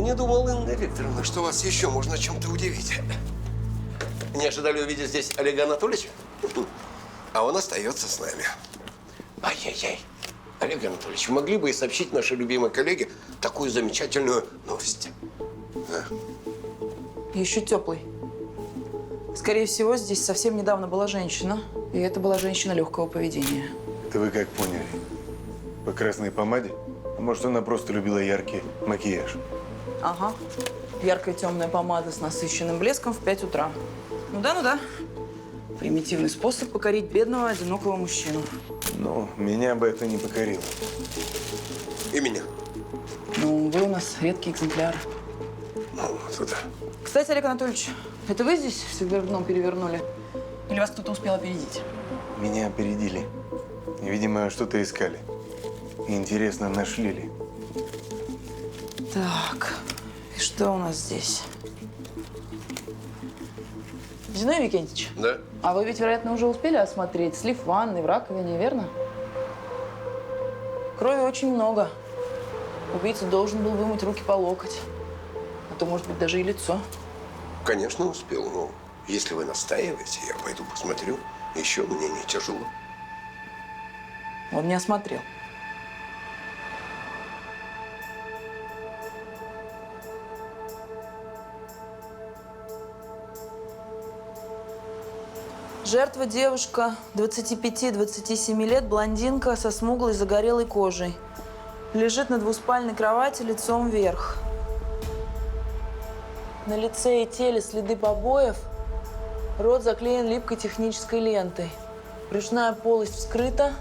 не думал, Инна Викторовна, что вас еще можно чем-то удивить. Не ожидали увидеть здесь Олега Анатольевича? А он остается с нами. Ай-яй-яй. Олег Анатольевич, вы могли бы и сообщить нашей любимой коллеге такую замечательную новость? Еще теплый. Скорее всего, здесь совсем недавно была женщина. И это была женщина легкого поведения. Это вы как поняли? По красной помаде? А может, она просто любила яркий макияж? Ага. Яркая темная помада с насыщенным блеском в 5 утра. Ну да. Примитивный способ покорить бедного, одинокого мужчину. Ну, меня бы это не покорило. И меня. Ну, вы у нас редкий экземпляр. Ну, туда. Кстати, Олег Анатольевич, это вы здесь все вверх дном перевернули? Или вас кто-то успел опередить? Меня опередили. Видимо, что-то искали. Интересно, нашли ли? Так, и что у нас здесь? Зиновий Викентьевич, Да? а вы ведь, вероятно, уже успели осмотреть слив в ванной, в раковине, верно? Крови очень много. Убийца должен был вымыть руки по локоть. А то, может быть, даже и лицо. Конечно, успел, но если вы настаиваете, я пойду посмотрю. Еще мне не тяжело. Он не осмотрел. Жертва девушка 25-27 лет, блондинка со смуглой загорелой кожей. Лежит на двуспальной кровати лицом вверх. На лице и теле следы побоев. Рот заклеен липкой технической лентой. Брюшная полость вскрыта.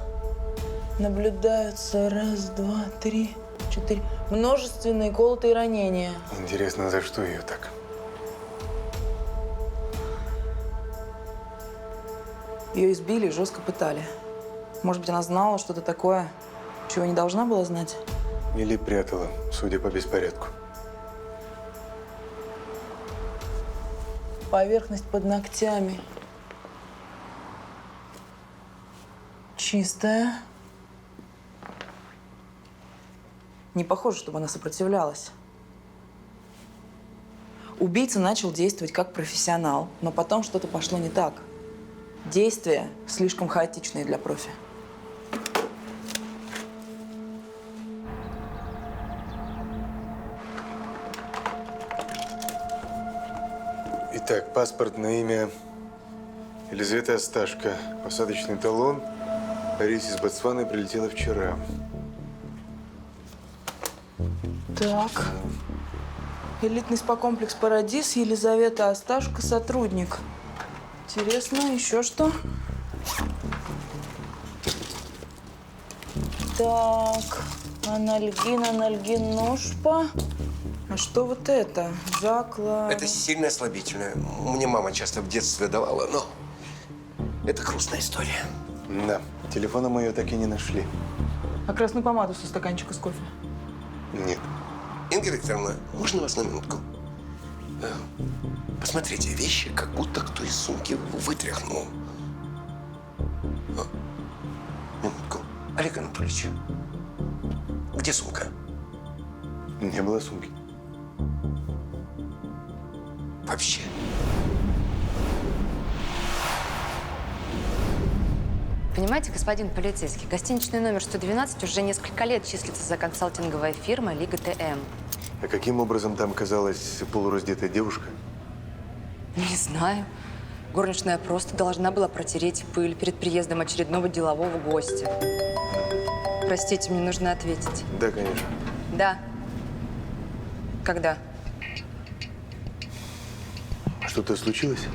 Наблюдаются 1, 2, 3, 4. Множественные колотые ранения. Интересно, за что ее так? Ее избили и жестко пытали. Может быть, она знала что-то такое, чего не должна была знать? Или прятала, судя по беспорядку. Поверхность под ногтями чистая. Не похоже, чтобы она сопротивлялась. Убийца начал действовать как профессионал, но потом что-то пошло не так. Действия слишком хаотичные для профи. Итак, паспорт на имя Елизавета Осташко. Посадочный талон. Рейс из Ботсваны прилетела вчера. Так. Элитный спа-комплекс «Парадис», Елизавета Осташко, сотрудник. Интересно, еще что? Так, анальгин, ножпа. А что вот это? Заклад. Это сильно слабительное. Мне мама часто в детстве давала, но это грустная история. Да, телефоном ее так и не нашли. А красную помаду со стаканчика с кофе? Нет. Инга Викторовна, можно вас на минутку? Посмотрите, вещи, как будто кто из сумки вытряхнул. Минутку. Олег Анатольевич, где сумка? Не было сумки. Вообще. Понимаете, господин полицейский, гостиничный номер 112 уже несколько лет числится за консалтинговая фирма «Лига ТМ». А каким образом там оказалась полураздетая девушка? Не знаю. Горничная просто должна была протереть пыль перед приездом очередного делового гостя. Простите, мне нужно ответить. Да, конечно. Да. Когда? Что-то случилось?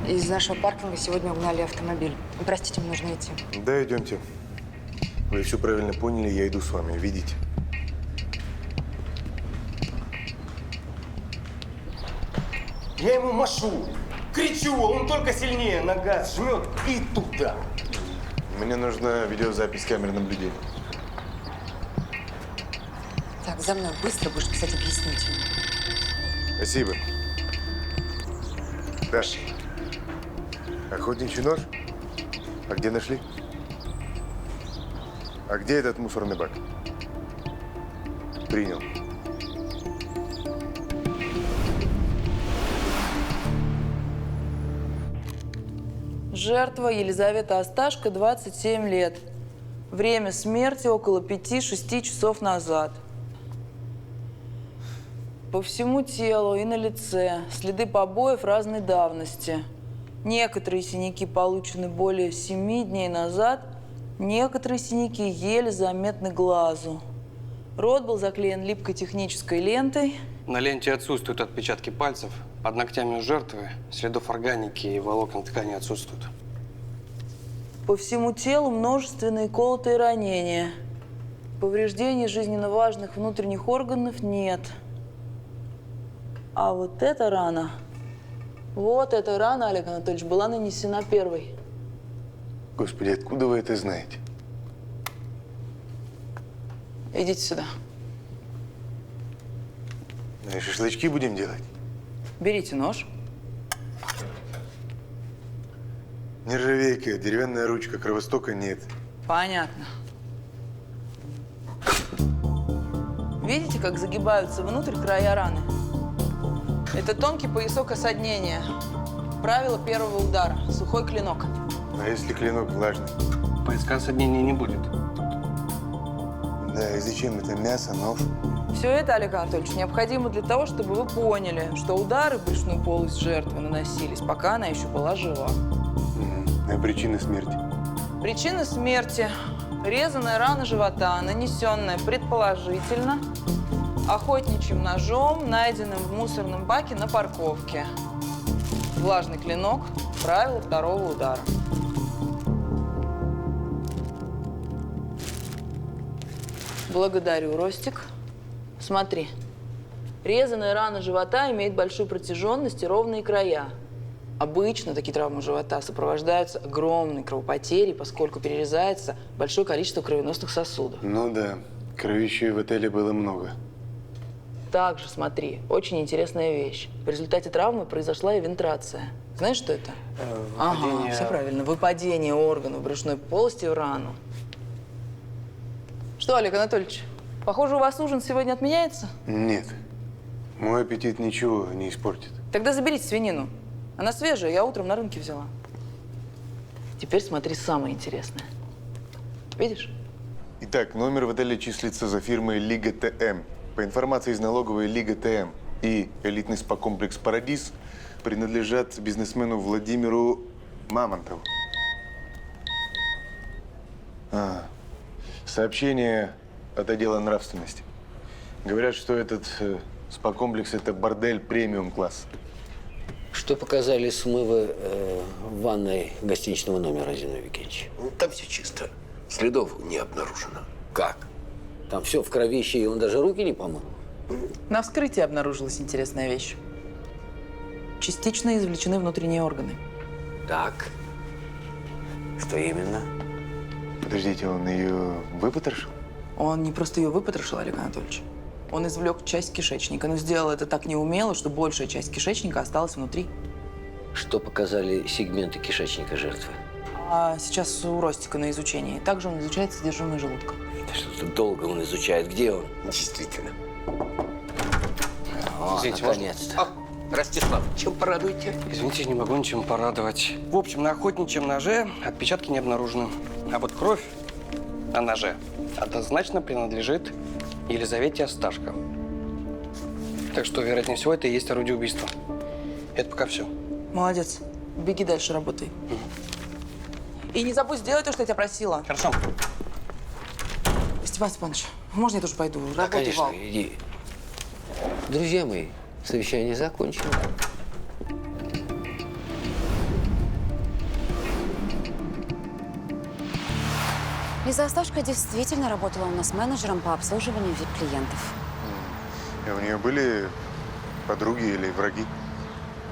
Из нашего паркинга сегодня угнали автомобиль. Простите, мне нужно идти. Да, идемте. Вы все правильно поняли, я иду с вами. Видите? Я ему машу, кричу, он только сильнее на газ жмет и туда. Мне нужна видеозапись камер наблюдения. Так, за мной быстро будешь писать объяснительно. Спасибо. Даша. Охотничий нож? А где нашли? А где этот мусорный бак? Принял. Жертва Елизавета Осташко, 27 лет. Время смерти около 5-6 часов назад. По всему телу и на лице следы побоев разной давности. Некоторые синяки получены более 7 дней назад, некоторые синяки еле заметны глазу. Рот был заклеен липкой технической лентой. На ленте отсутствуют отпечатки пальцев. Под ногтями у жертвы следов органики и волокон ткани отсутствуют. По всему телу множественные колотые ранения. Повреждений жизненно важных внутренних органов нет. А вот эта рана, Олег Анатольевич, была нанесена первой. Господи, откуда вы это знаете? Идите сюда. Ну и шашлычки будем делать? Берите нож. Нержавейка, деревянная ручка, кровостока нет. Понятно. Видите, как загибаются внутрь края раны? Это тонкий поясок осаднения. Правило первого удара. Сухой клинок. А если клинок влажный? Поиска сомнений не будет. Да, и зачем это мясо, нож? Все это, Олег Анатольевич, необходимо для того, чтобы вы поняли, что удары в брюшную полость жертвы наносились, пока она еще была жива. А причина смерти? Причина смерти – резаная рана живота, нанесенная предположительно охотничьим ножом, найденным в мусорном баке на парковке. Влажный клинок – правило второго удара. Благодарю, Ростик. Смотри. Резаная рана живота имеет большую протяженность и ровные края. Обычно такие травмы живота сопровождаются огромной кровопотерей, поскольку перерезается большое количество кровеносных сосудов. Ну да, кровищи в отеле было много. Также, смотри, очень интересная вещь. В результате травмы произошла и вентрация. Знаешь, что это? Выпадение... Ага, все правильно. Выпадение органов брюшной полости в рану. Что, Олег Анатольевич, похоже, у вас ужин сегодня отменяется? Нет, мой аппетит ничего не испортит. Тогда заберите свинину. Она свежая, я утром на рынке взяла. Теперь смотри самое интересное. Видишь? Итак, номер в отеле числится за фирмой Лига ТМ. По информации из налоговой, Лига ТМ и элитный спа-комплекс «Парадис» принадлежат бизнесмену Владимиру Мамонтову. Сообщение от отдела нравственности. Говорят, что этот спа-комплекс – это бордель премиум-класс. Что показали смывы в ванной гостиничного номера, Зиновий Викентьевич? Там все чисто. Следов не обнаружено. Как? Там все в кровище, и он даже руки не помыл. На вскрытии обнаружилась интересная вещь. Частично извлечены внутренние органы. Так. Что именно? Подождите, он ее выпотрошил? Он не просто ее выпотрошил, Олег Анатольевич. Он извлек часть кишечника, но сделал это так неумело, что большая часть кишечника осталась внутри. Что показали сегменты кишечника жертвы? А сейчас у Ростика на изучении. Также он изучает содержимое желудка. Да что-то долго он изучает. Где он? Действительно. О, Извините, наконец-то. А, Ростислав, чем порадуете? Извините, не могу ничем порадовать. В общем, на охотничьем ноже отпечатки не обнаружены. А вот кровь на ноже однозначно принадлежит Елизавете Осташко. Так что, вероятнее всего, это и есть орудие убийства. Это пока все. Молодец. Беги дальше, работай. И не забудь сделать то, что я тебя просила. Хорошо. Степан Степанович, можно я тоже пойду? Да, Работай, конечно, Вал. иди. Друзья мои, совещание закончено. Лиза Осташко действительно работала у нас менеджером по обслуживанию VIP-клиентов. А у нее были подруги или враги?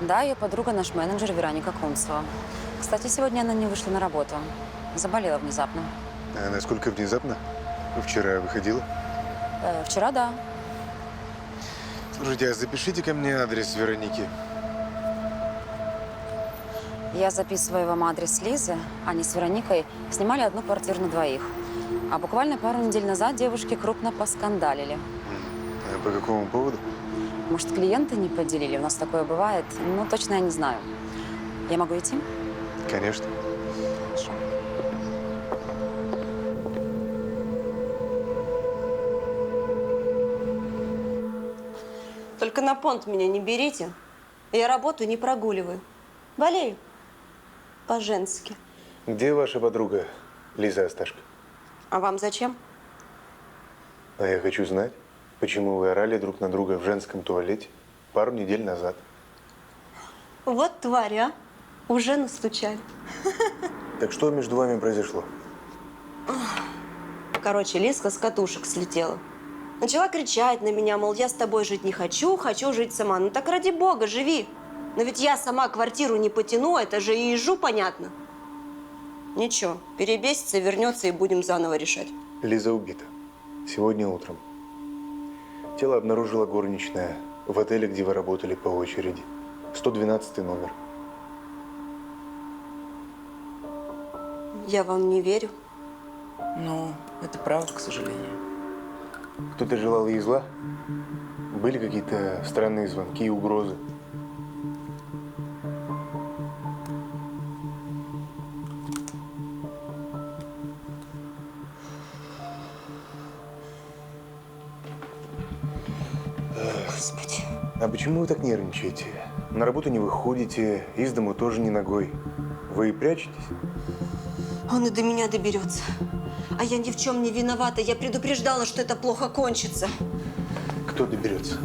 Да, ее подруга наш менеджер Вероника Кунцева. Кстати, сегодня она не вышла на работу. Заболела внезапно. А насколько внезапно? Вчера выходила? Вчера, да. Слушайте, а запишите ко мне адрес Вероники. Я записываю вам адрес Лизы. Они с Вероникой снимали одну квартиру на двоих. А буквально пару недель назад девушки крупно поскандалили. А по какому поводу? Может, клиенты не поделили? У нас такое бывает. Ну, точно я не знаю. Я могу идти? Конечно. Только на понт меня не берите. Я работу не прогуливаю. Болею. По-женски. Где ваша подруга Лиза Асташко? А вам зачем? А я хочу знать, почему вы орали друг на друга в женском туалете пару недель назад. Вот тварь, а. Уже настучали. Так что между вами произошло? Короче, Лизка с катушек слетела. Начала кричать на меня, мол, я с тобой жить не хочу, хочу жить сама. Ну так ради бога, живи. Но ведь я сама квартиру не потяну, это же и ежу понятно. Ничего, перебесится, вернется и будем заново решать. Лиза убита. Сегодня утром. Тело обнаружила горничная в отеле, где вы работали по очереди. 112 номер. Я вам не верю. Ну, это правда, к сожалению. Кто-то желал ей зла? Были какие-то странные звонки и угрозы? Господи. А почему вы так нервничаете? На работу не выходите, из дому тоже не ногой. Вы прячетесь? Он и до меня доберется. А я ни в чем не виновата. Я предупреждала, что это плохо кончится. Кто доберется?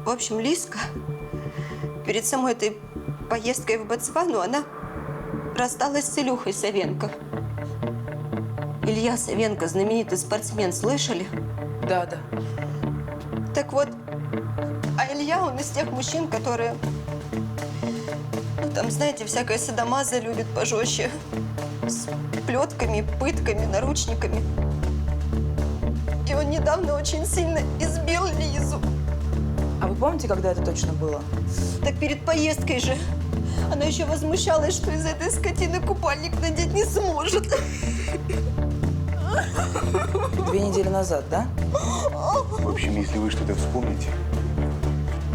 В общем, Лизка перед самой этой поездкой в Ботсвану она рассталась с Илюхой Савенко. Илья Савенко, знаменитый спортсмен, слышали? Да, да. Так вот, а Илья, он из тех мужчин, которые, ну, там, знаете, всякое садомаза любит пожестче. С плетками, пытками, наручниками. И он недавно очень сильно избил Лизу. А вы помните, когда это точно было? Так перед поездкой же. Она еще возмущалась, что из этой скотины купальник надеть не сможет. 2 недели назад, да? В общем, если вы что-то вспомните,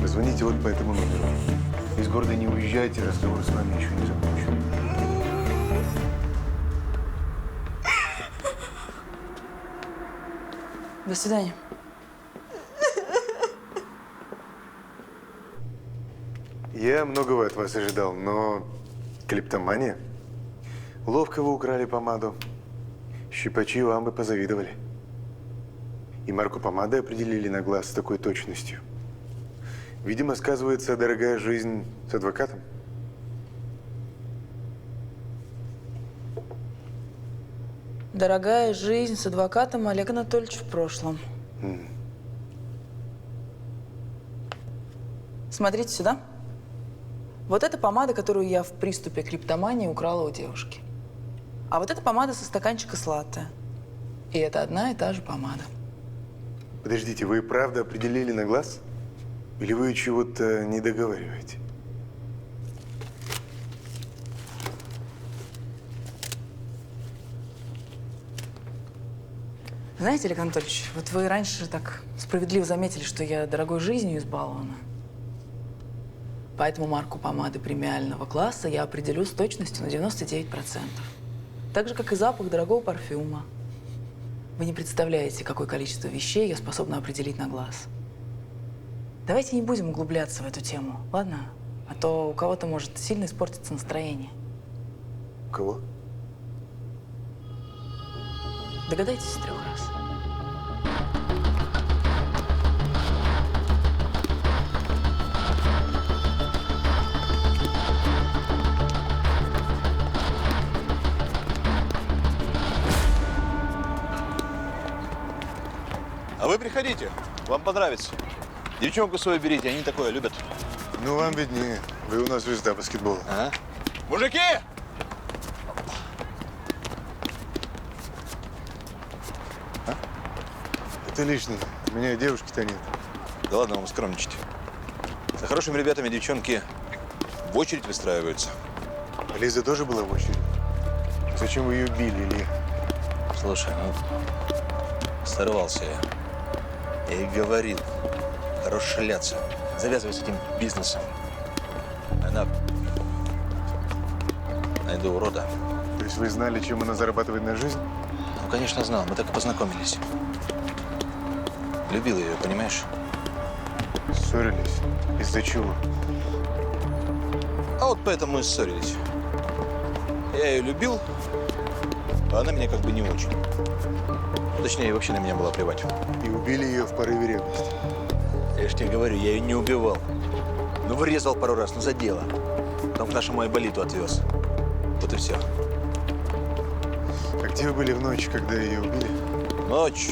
позвоните вот по этому номеру. Из города не уезжайте, разговор с вами еще не закончен. До свидания. Я многого от вас ожидал, но клептомания? Ловко вы украли помаду. Щипачи вам бы позавидовали. И марку помады определили на глаз с такой точностью. Видимо, сказывается дорогая жизнь с адвокатом. Дорогая жизнь с адвокатом Олега Анатольевича в прошлом. Смотрите сюда. Вот эта помада, которую я в приступе клептомании украла у девушки. А вот эта помада со стаканчика сладкая. И это одна и та же помада. Подождите, вы правда определили на глаз? Или вы чего-то не договариваете? Знаете, Олег Анатольевич, вот вы раньше так справедливо заметили, что я дорогой жизнью избалована. Поэтому марку помады премиального класса я определю с точностью на 99%. Так же, как и запах дорогого парфюма. Вы не представляете, какое количество вещей я способна определить на глаз. Давайте не будем углубляться в эту тему, ладно? А то у кого-то может сильно испортиться настроение. У кого? Догадайтесь с 3 раз. А вы приходите, вам понравится. Девчонку свою берите, они такое любят. Ну, вам виднее. Вы у нас звезда баскетбола. Ага. Мужики! Это лишнее. У меня девушки-то нет. Да ладно вам скромничать. За хорошими ребятами девчонки в очередь выстраиваются. Лиза тоже была в очереди? Зачем вы ее били, Илья? Слушай, ну, сорвался я. Я ей говорил, хорош шляться. Завязывай с этим бизнесом. Она найду урода. То есть вы знали, чем она зарабатывает на жизнь? Ну, конечно, знал. Мы так и познакомились. Любил ее, понимаешь? Ссорились? Из-за чего? А вот поэтому и ссорились. Я ее любил, а она меня как бы не очень. Точнее, вообще на меня было плевать. И убили ее в порыве ревности. Я же тебе говорю, я ее не убивал. Ну, вырезал пару раз, ну, за дело. Потом к нашему Айболиту отвез. Вот и все. А где вы были в ночь, когда ее убили? Ночь.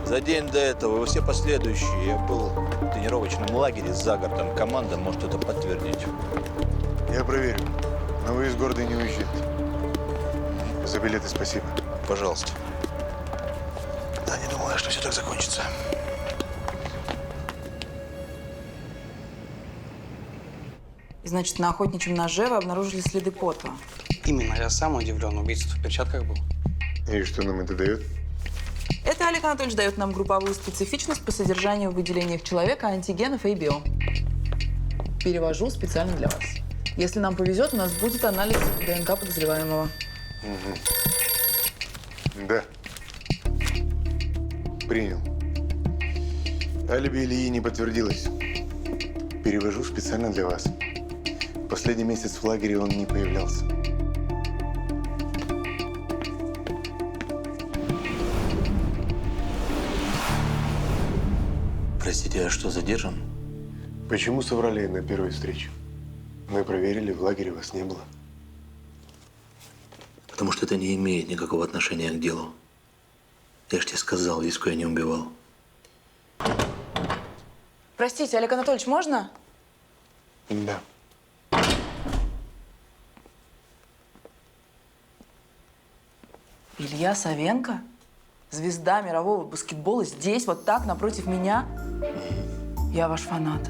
За день до этого и все последующие я был в тренировочном лагере за городом. Команда может это подтвердить. Я проверю. Но вы из города не уезжаете. За билеты спасибо. Пожалуйста. Да, не думала, что все так закончится. И, значит, на охотничьем ноже вы обнаружили следы пота. Именно я сам удивлен. Убийца в перчатках был. И что нам это дает? Это Олег Анатольевич дает нам групповую специфичность по содержанию в выделениях человека антигенов и био. Перевожу специально для вас. Если нам повезет, у нас будет анализ ДНК подозреваемого. Да. Принял. Алиби Ильи не подтвердилось. Перевожу специально для вас. Последний месяц в лагере он не появлялся. Простите, а что, задержан? Почему соврали на первой встрече? Мы проверили, в лагере вас не было. Потому что это не имеет никакого отношения к делу. Я ж тебе сказал, Лиску я не убивал. Простите, Олег Анатольевич, можно? Да. Илья Савенко? Звезда мирового баскетбола здесь, вот так, напротив меня? Я ваш фанат.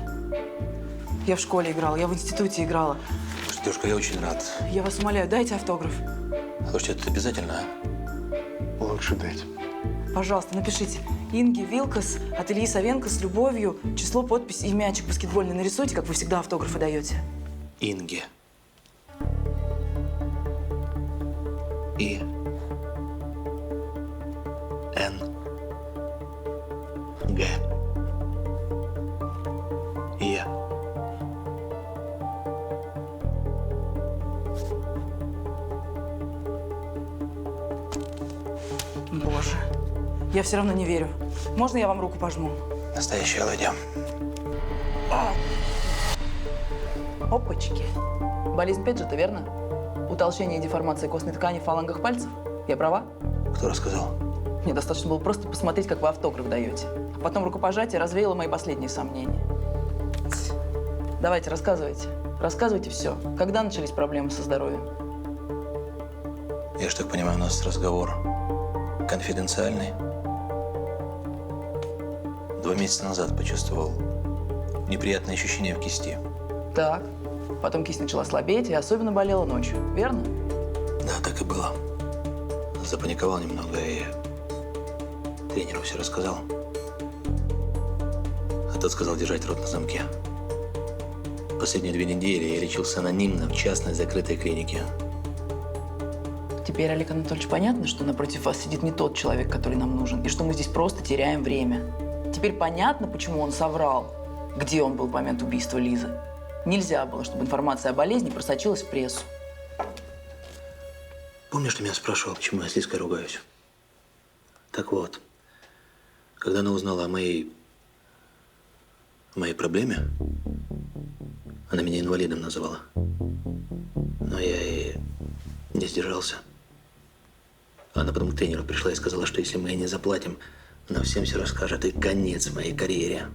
Я в школе играла, я в институте играла. Слушай, девушка, я очень рад. Я вас умоляю, дайте автограф. Слушайте, это обязательно, а? Лучше дать. Пожалуйста, напишите. Инги Вилкас от Ильи Савенко с любовью. Число, подпись и мячик баскетбольный нарисуйте, как вы всегда автографы даете. Инге. И. Н. Г. Е. Боже, я все равно не верю. Можно я вам руку пожму? Настоящая ладья. Опачки. Болезнь Педжета, верно? Утолщение и деформация костной ткани в фалангах пальцев? Я права? Кто рассказал? Мне достаточно было просто посмотреть, как вы автограф даете. А потом рукопожатие развеяло мои последние сомнения. Давайте, рассказывайте. Рассказывайте все. Когда начались проблемы со здоровьем? Я ж так понимаю, у нас разговор конфиденциальный. 2 месяца назад почувствовал неприятные ощущения в кисти. Так. Потом кисть начала слабеть и особенно болела ночью, верно? Да, так и было. Запаниковал немного и тренеру все рассказал. А тот сказал держать рот на замке. Последние 2 недели я лечился анонимно в частной закрытой клинике. Теперь, Олег Анатольевич, понятно, что напротив вас сидит не тот человек, который нам нужен, и что мы здесь просто теряем время. Теперь понятно, почему он соврал, где он был в момент убийства Лизы. Нельзя было, чтобы информация о болезни просочилась в прессу. Помнишь, ты меня спрашивал, почему я с Лизкой ругаюсь? Так вот, когда она узнала о моей проблеме, она меня инвалидом называла. Но я и не сдержался. Она потом к тренеру пришла и сказала, что если мы ей не заплатим, она всем все расскажет, и конец моей карьере.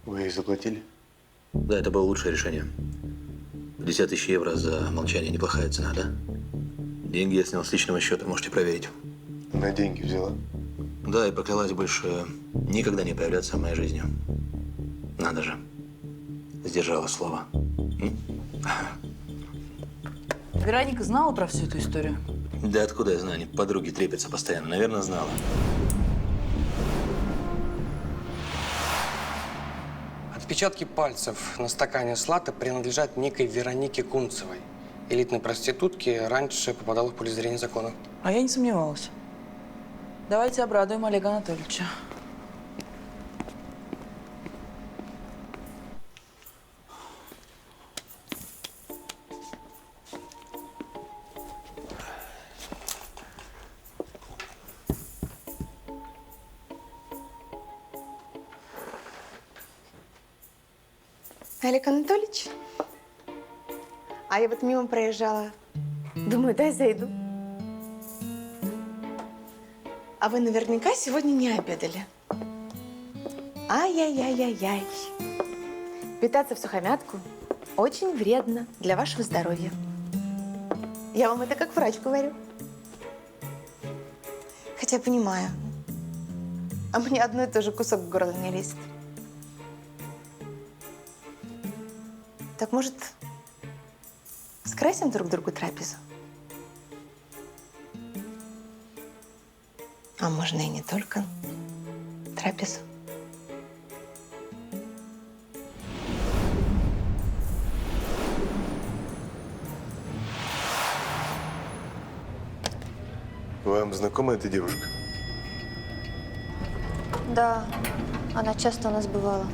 Вы ей заплатили? Да, это было лучшее решение. 50 000 евро за молчание – неплохая цена, да? Деньги я снял с личного счета, можете проверить. На деньги взяла? Да, и поклялась больше никогда не появляться в моей жизни. Надо же. Сдержала слово. Вероника знала про всю эту историю? Да откуда я знаю? Они подруги трепятся постоянно. Наверное, знала. Отпечатки пальцев на стакане с латте принадлежат некой Веронике Кунцевой. Элитной проститутке, раньше попадала в поле зрения закона. А я не сомневалась. Давайте обрадуем Олега Анатольевича. Олег Анатольевич, а я вот мимо проезжала. Думаю, дай зайду. А вы наверняка сегодня не обедали. Ай-яй-яй-яй-яй. Питаться всухомятку очень вредно для вашего здоровья. Я вам это как врач говорю. Хотя понимаю, а мне одно и то же кусок в горло не лезет. Так, может, скрасим друг другу трапезу? А можно и не только трапезу. Вам знакома эта девушка? Да, она часто у нас бывала.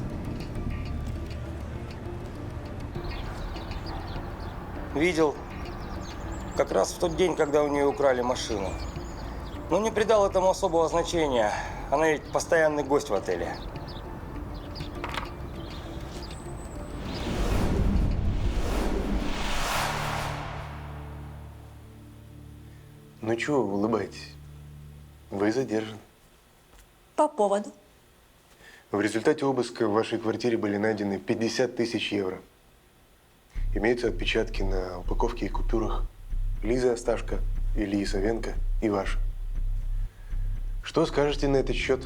Видел. Как раз в тот день, когда у нее украли машину. Но не придал этому особого значения. Она ведь постоянный гость в отеле. Ну чего вы улыбаетесь? Вы задержаны. По поводу. В результате обыска в вашей квартире были найдены 50 тысяч евро. Имеются отпечатки на упаковке и купюрах Лизы Осташко, Ильи Савенко и ваши. Что скажете на этот счет?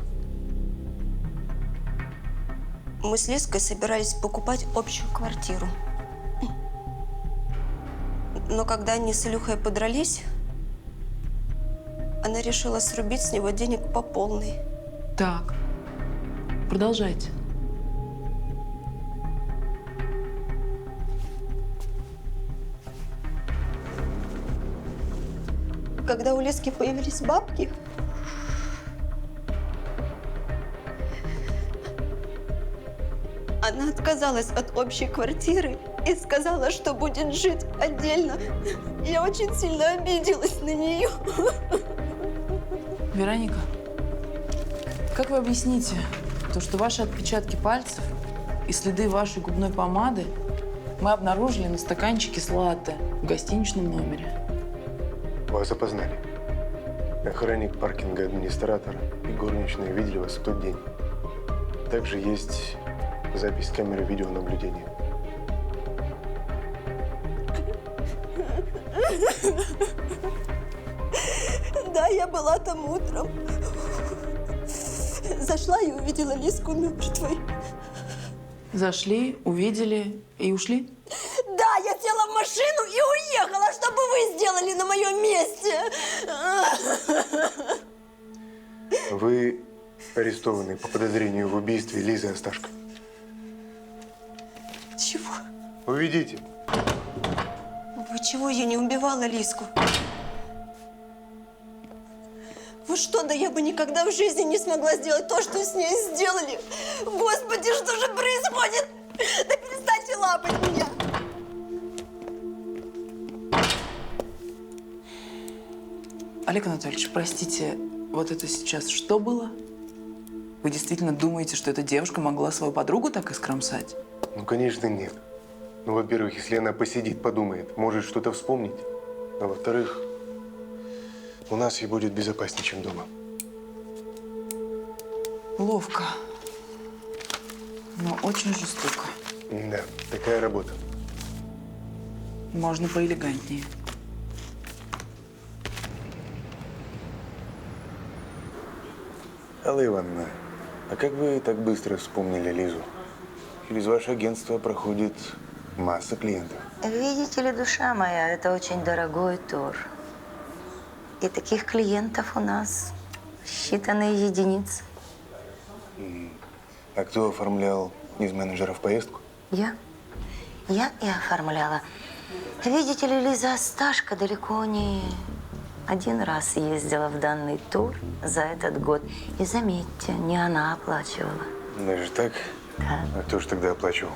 Мы с Лизкой собирались покупать общую квартиру. Но когда они с Илюхой подрались, она решила срубить с него денег по полной. Так, продолжайте. Когда у Лизки появились бабки, она отказалась от общей квартиры и сказала, что будет жить отдельно. Я очень сильно обиделась на нее. Вероника, как вы объясните то, что ваши отпечатки пальцев и следы вашей губной помады мы обнаружили на стаканчике с латте в гостиничном номере? Вас опознали. Охранник паркинга, администратор и горничная видели вас в тот день. Также есть запись с камеры видеонаблюдения. Да, я была там утром. Зашла и увидела Лизку мертвой. Зашли, увидели и ушли? Да, я села в машину и уехала. Что бы вы сделали на моем месте? Вы арестованы по подозрению в убийстве Лизы Осташко. Чего? Уведите. Вы чего? Я не убивала Лизку. Вы что, да я бы никогда в жизни не смогла сделать то, что с ней сделали. Господи, что же происходит? Да перестаньте лапать меня. Олег Анатольевич, простите, вот это сейчас что было? Вы действительно думаете, что эта девушка могла свою подругу так искромсать? Ну, конечно, нет. Ну, во-первых, если она посидит, подумает, может что-то вспомнить. А во-вторых, у нас ей будет безопаснее, чем дома. Ловко, но очень жестоко. Да, такая работа. Можно поэлегантнее. Алла Ивановна, а как вы так быстро вспомнили Лизу? Через ваше агентство проходит масса клиентов. Видите ли, душа моя, это очень дорогой тур. И таких клиентов у нас считанные единицы. А кто оформлял из менеджера в поездку? Я и оформляла. Видите ли, Лиза Осташко далеко не один раз ездила в данный тур за этот год. И заметьте, не она оплачивала. Даже так? Да. А кто же тогда оплачивал?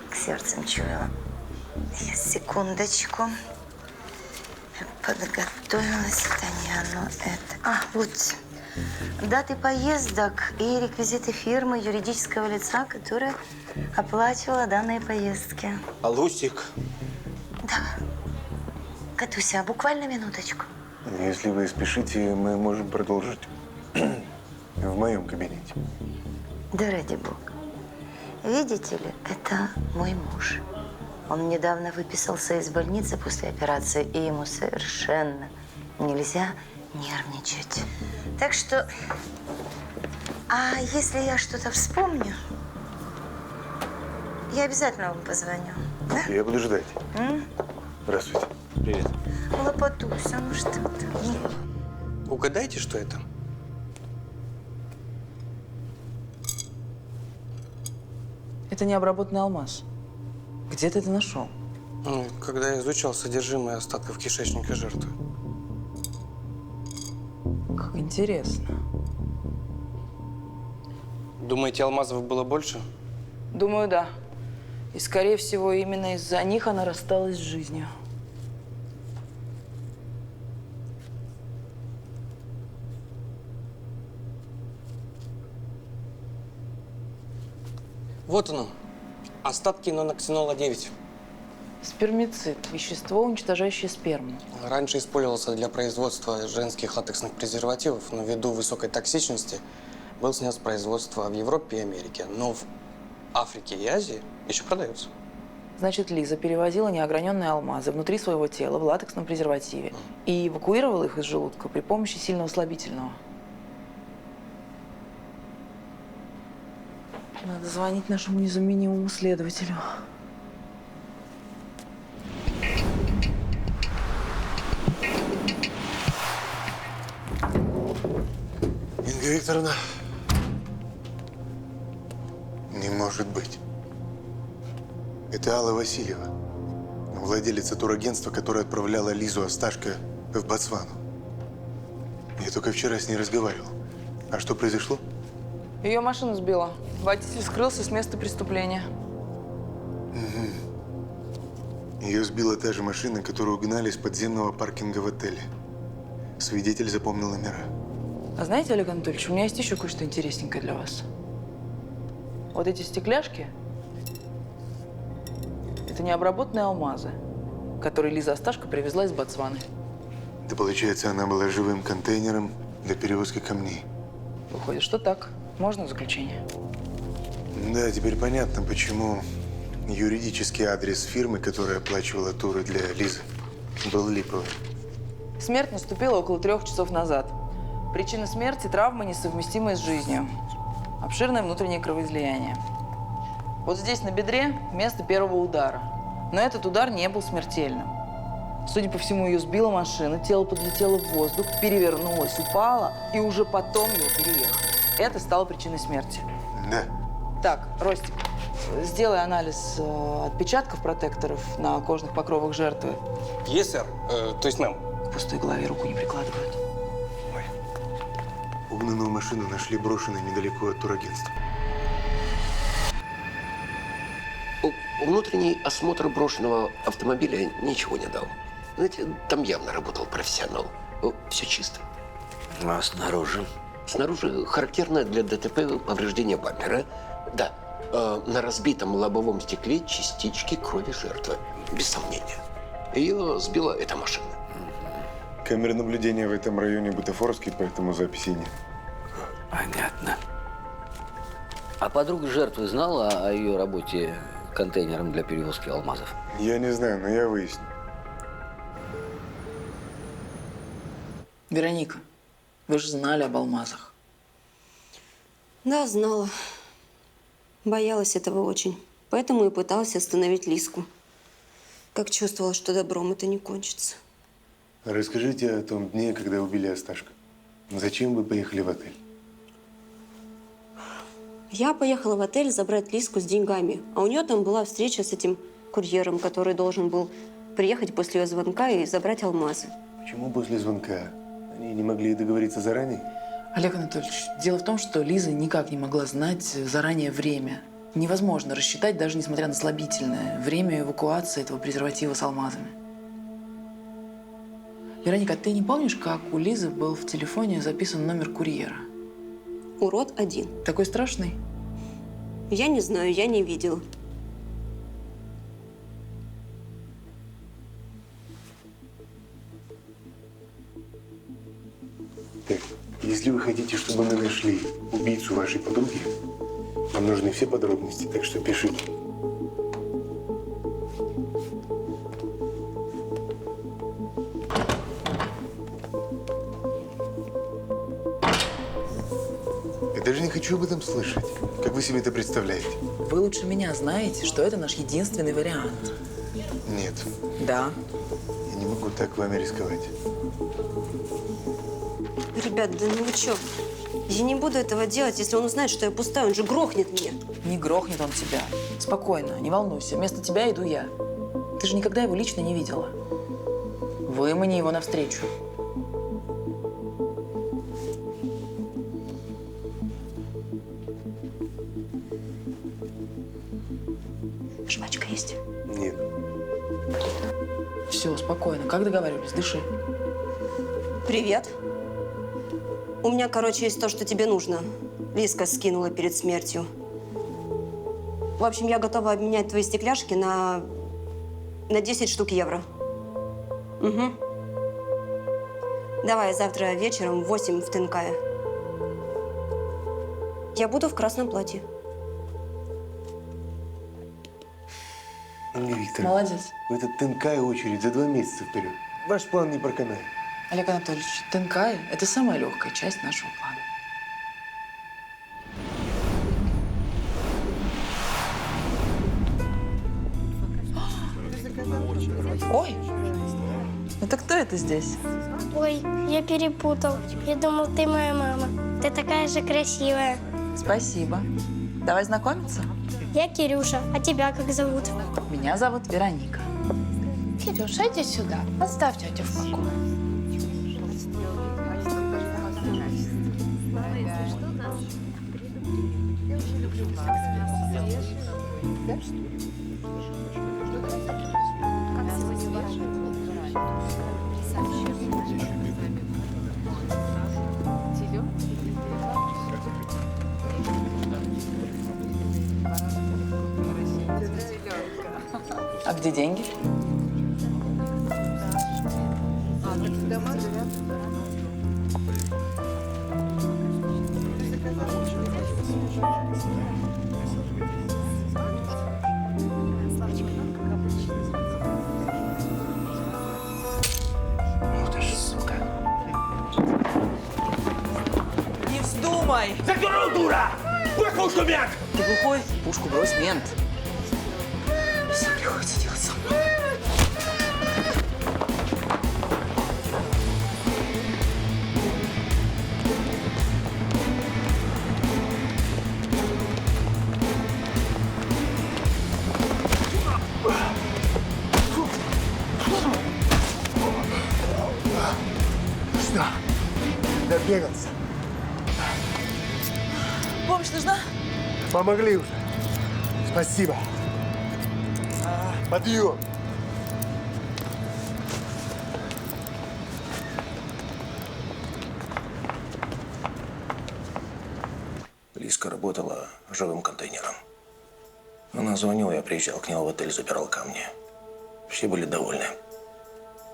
К сердцем чуяла. Сейчас, секундочку. Подготовилась. Это не оно, это. Вот. Даты поездок и реквизиты фирмы юридического лица, которая оплачивала данные поездки. А Лусик? Да. Катуся, буквально минуточку. Если вы спешите, мы можем продолжить в моем кабинете. Да ради бога. Видите ли, это мой муж. Он недавно выписался из больницы после операции, и ему совершенно нельзя нервничать. Так что, если я что-то вспомню, я обязательно вам позвоню. Да? Я буду ждать. Здравствуйте. Привет. Лопатуся, ну что ты? Угадайте, что это? Это необработанный алмаз. Где ты это нашел? Ну, когда я изучал содержимое остатков кишечника жертвы. Как интересно. Думаете, алмазов было больше? Думаю, да. И, скорее всего, именно из-за них она рассталась с жизнью. Вот оно. Остатки ноноксинола 9. Спермицид – вещество, уничтожающее сперму. Раньше использовался для производства женских латексных презервативов, но ввиду высокой токсичности был снят с производства в Европе и Америке. Но в Африке и Азии еще продается. Значит, Лиза перевозила неограненные алмазы внутри своего тела в латексном презервативе и эвакуировала их из желудка при помощи сильного слабительного. Надо звонить нашему незаменимому следователю. Инга Викторовна. Не может быть. Это Алла Васильева, владелица турагентства, которая отправляла Лизу Осташко в Ботсвану. Я только вчера с ней разговаривал. А что произошло? Ее машину сбила. Водитель скрылся с места преступления. Ее сбила та же машина, которую угнали с подземного паркинга в отеле. Свидетель запомнил номера. А знаете, Олег Анатольевич, у меня есть еще кое-что интересненькое для вас. Вот эти стекляшки – это необработанные алмазы, которые Лиза Осташко привезла из Ботсваны. Да получается, она была живым контейнером для перевозки камней. Выходит, что так. Можно заключение? Да, теперь понятно, почему юридический адрес фирмы, которая оплачивала туры для Лизы, был липовый. Смерть наступила около 3 часов назад. Причина смерти – травма, несовместимая с жизнью. Обширное внутреннее кровоизлияние. Вот здесь, на бедре, место первого удара. Но этот удар не был смертельным. Судя по всему, ее сбила машина, тело подлетело в воздух, перевернулось, упало, и уже потом его переехали. Это стало причиной смерти. Да. Так, Ростик, сделай анализ отпечатков протекторов на кожных покровах жертвы. Есть, сэр. То есть, мэм. К пустой голове руку не прикладывают. Угнанную машину нашли брошенной недалеко от турагентства. Внутренний осмотр брошенного автомобиля ничего не дал. Знаете, там явно работал профессионал. Все чисто. А снаружи? Снаружи характерно для ДТП повреждение бампера. Да, на разбитом лобовом стекле частички крови жертвы. Без сомнения. Ее сбила эта машина. Камеры наблюдения в этом районе бутафорские, поэтому записи нет. Понятно. А подруга жертвы знала о ее работе контейнером для перевозки алмазов? Я не знаю, но я выясню. Вероника, вы же знали об алмазах. Да, знала. Боялась этого очень. Поэтому и пыталась остановить Лизку. Как чувствовала, что добром это не кончится. Расскажите о том дне, когда убили Осташко. Зачем вы поехали в отель? Я поехала в отель забрать Лизку с деньгами, а у нее там была встреча с этим курьером, который должен был приехать после ее звонка и забрать алмазы. Почему после звонка? Они не могли договориться заранее? Олег Анатольевич, дело в том, что Лиза никак не могла знать заранее время. Невозможно рассчитать, даже несмотря на слабительное, время эвакуации этого презерватива с алмазами. Вероника, ты не помнишь, как у Лизы был в телефоне записан номер курьера? Урод 1. Такой страшный? Я не знаю, я не видела. Так, если вы хотите, чтобы мы нашли убийцу вашей подруги, нам нужны все подробности, так что пишите. Я даже не хочу об этом слышать. Как вы себе это представляете? Вы лучше меня знаете, что это наш единственный вариант. Нет, Да. я не могу так вами рисковать. Ребят, да ну вы чё? Я не буду этого делать, если он узнает, что я пустая, он же грохнет меня. Не грохнет он тебя. Спокойно, не волнуйся. Вместо тебя иду я. Ты же никогда его лично не видела. Вымани его навстречу. Жвачка есть? Нет. Все, спокойно. Как договаривались? Дыши. Привет. У меня, короче, есть то, что тебе нужно. Лизка скинула перед смертью. В общем, я готова обменять твои стекляшки на 10 штук евро. Угу. Давай завтра вечером в 8 в Тынкае. Я буду в красном платье. Ольга Викторовна, Молодец. в этот Тынкай очередь за 2 месяца вперед. Ваш план не проканает. Олег Анатольевич, Тынкай – это самая легкая часть нашего плана. Ой, это кто это здесь? Ой, я перепутал. Я думал, ты моя мама. Ты такая же красивая. Спасибо. Давай знакомиться. Я Кирюша. А тебя как зовут? Меня зовут Вероника. Кирюша, иди сюда. Оставь тетю в покое. А где деньги? Ух ты ж, сука. Не вздумай! Закрыл, дура! Брось пушку, мент! Ты глухой? Пушку брось, мент. Все приходится делать самому. Что? Добегался. Помощь нужна? Помогли уже. Спасибо. Подъем. Лизка работала живым контейнером. Она звонила, я приезжал к ней в отель, забирал камни. Все были довольны.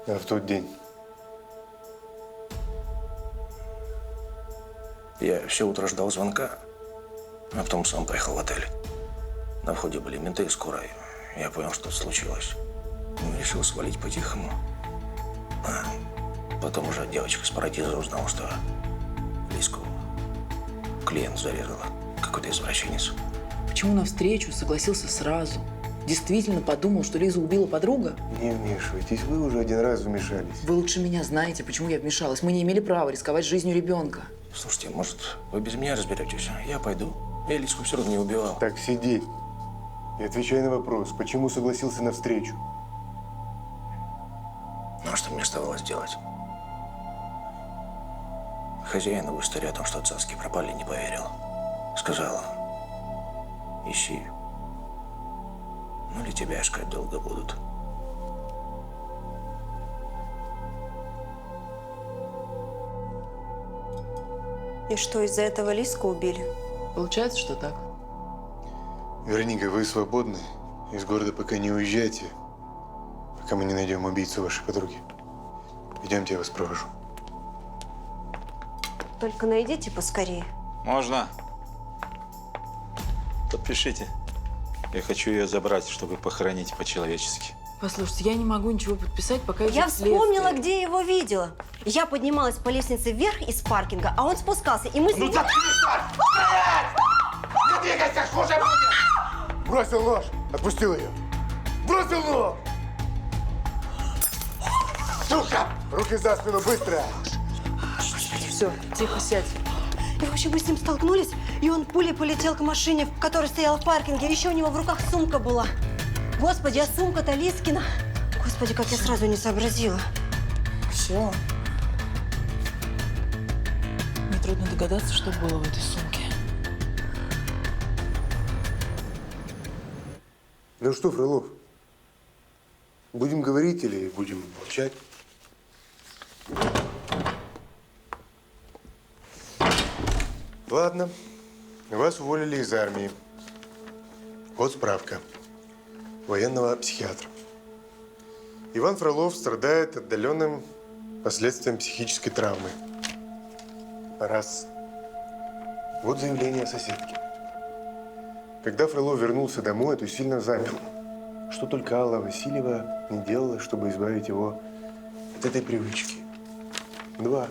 А в тот день? Я все утро ждал звонка, а потом сам поехал в отель. На входе были менты и скорая. Я понял, что случилось. Решил свалить по-тихому. А потом уже девочка с Парадиза узнала, что Лизку клиент зарезала. Какой-то извращенец. Почему навстречу согласился сразу? Действительно подумал, что Лизу убила подруга? Не вмешивайтесь, вы уже один раз вмешались. Вы лучше меня знаете, почему я вмешалась. Мы не имели права рисковать жизнью ребенка. Слушайте, может, вы без меня разберетесь? Я пойду. Я Лиску все равно не убивал. Так, сиди и отвечай на вопрос, почему согласился на встречу? Ну, а что мне оставалось делать? Хозяину в истории о том, что царские пропали, не поверил. Сказала, ищи. Ну, или тебя искать долго будут. И что, из-за этого Лиску убили? Получается, что так. Вероника, вы свободны. Из города пока не уезжайте, пока мы не найдем убийцу вашей подруги. Идемте, я вас провожу. Только найдите поскорее. Можно? Подпишите. Я хочу ее забрать, чтобы похоронить по-человечески. Послушайте, я не могу ничего подписать, пока Я идет вспомнила, следствие. где его видела. Я поднималась по лестнице вверх из паркинга, а он спускался, и мы с ним... Не двигайся, хуже будет! Бросил нож! Отпустил ее! Бросил нож! Сука! Руки за спину, быстро! Все, тихо, сядь. И, в общем, мы с ним столкнулись, и он пулей полетел к машине, в которой стояла в паркинге. Еще у него в руках сумка была. Господи, а сумка-то Лискина. Господи, как я сразу не сообразила. Все. Нетрудно догадаться, что было в этой сумке. Ну что, Фролов, будем говорить или будем молчать? Ладно, вас уволили из армии. Вот справка военного психиатра. Иван Фролов страдает отдаленным последствием психической травмы. Раз. Вот заявление соседки. Когда Фролов вернулся домой, то сильно замер. Что только Алла Васильева не делала, чтобы избавить его от этой привычки. Два.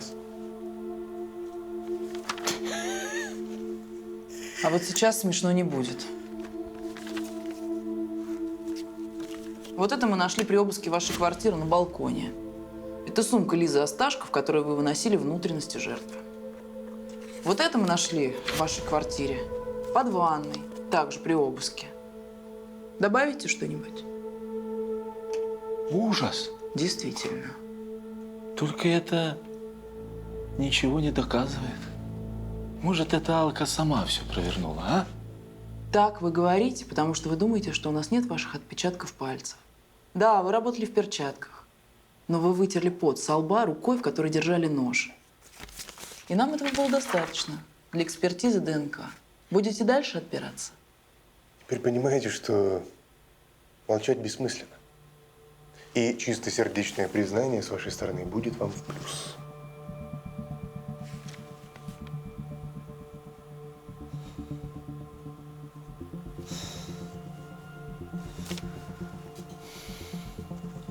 А вот сейчас смешно не будет. Вот это мы нашли при обыске вашей квартиры на балконе. Это сумка Лизы Осташко, в которой вы выносили внутренности жертвы. Вот это мы нашли в вашей квартире под ванной, также при обыске. Добавите что-нибудь? Ужас! Действительно. Только это ничего не доказывает. Может, эта Алка сама все провернула, а? Так вы говорите, потому что вы думаете, что у нас нет ваших отпечатков пальцев. Да, вы работали в перчатках, но вы вытерли пот со лба рукой, в которой держали нож. И нам этого было достаточно для экспертизы ДНК. Будете дальше отпираться? Теперь понимаете, что молчать бессмысленно. И чистосердечное признание с вашей стороны будет вам в плюс.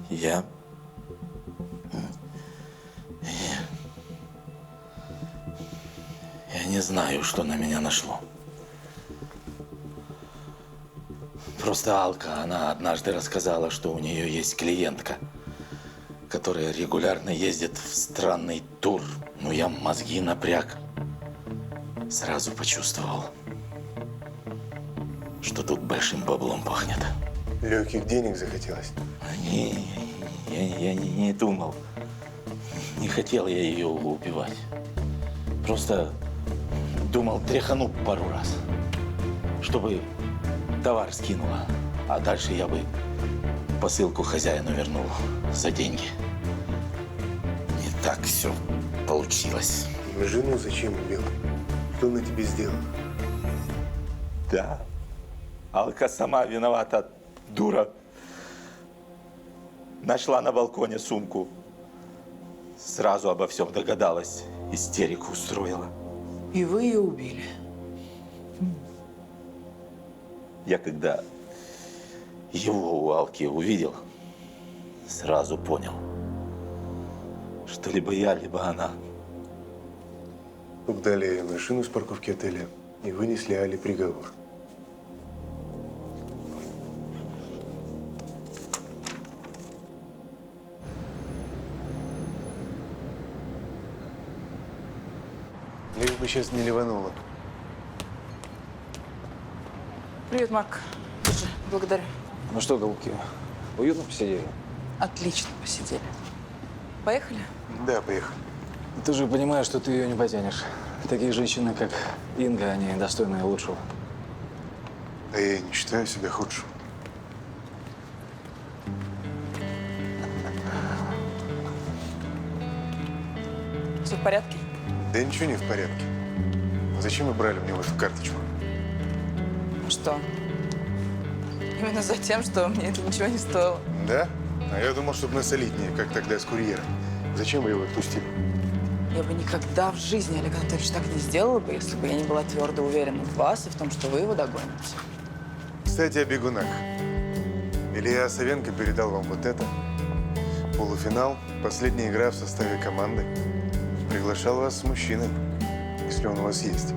Я не знаю, что на меня нашло. Просто Алка, она однажды рассказала, что у нее есть клиентка, которая регулярно ездит в странный тур. Ну, я мозги напряг. Сразу почувствовал, что тут большим баблом пахнет. Легких денег захотелось? Я не думал. Не хотел я ее убивать. Просто думал, тряхану пару раз, чтобы товар скинула. А дальше я бы посылку хозяину вернул за деньги. И так все получилось. Жену зачем убил? Что она тебе сделала? Да. Алка сама виновата, дура. Нашла на балконе сумку. Сразу обо всем догадалась. Истерику устроила. И вы ее убили. Я когда его у Алки увидел, сразу понял, что либо я, либо она. Угнали машину с парковки отеля и вынесли Али приговор. Лишь бы сейчас не ливануло. Привет, Марк. Держи, благодарю. Ну что, голубки, уютно посидели? Отлично посидели. Поехали? Да, поехали. Ты же понимаешь, что ты ее не потянешь. Такие женщины, как Инга, они достойны лучшего. Да я и не считаю себя худшим. Все в порядке? Да ничего не в порядке. Зачем вы брали мне в эту карточку? Что? Именно за тем, что мне это ничего не стоило. Да? А я думал, чтобы насолиднее, как тогда с курьером. Зачем вы его отпустили? Я бы никогда в жизни, Олег Анатольевич, так не сделала бы, если бы я не была твердо уверена в вас и в том, что вы его догоните. Кстати, о бегунах. Илья Савенко передал вам вот это. Полуфинал, последняя игра в составе команды. Приглашал вас с мужчиной, если он у вас есть.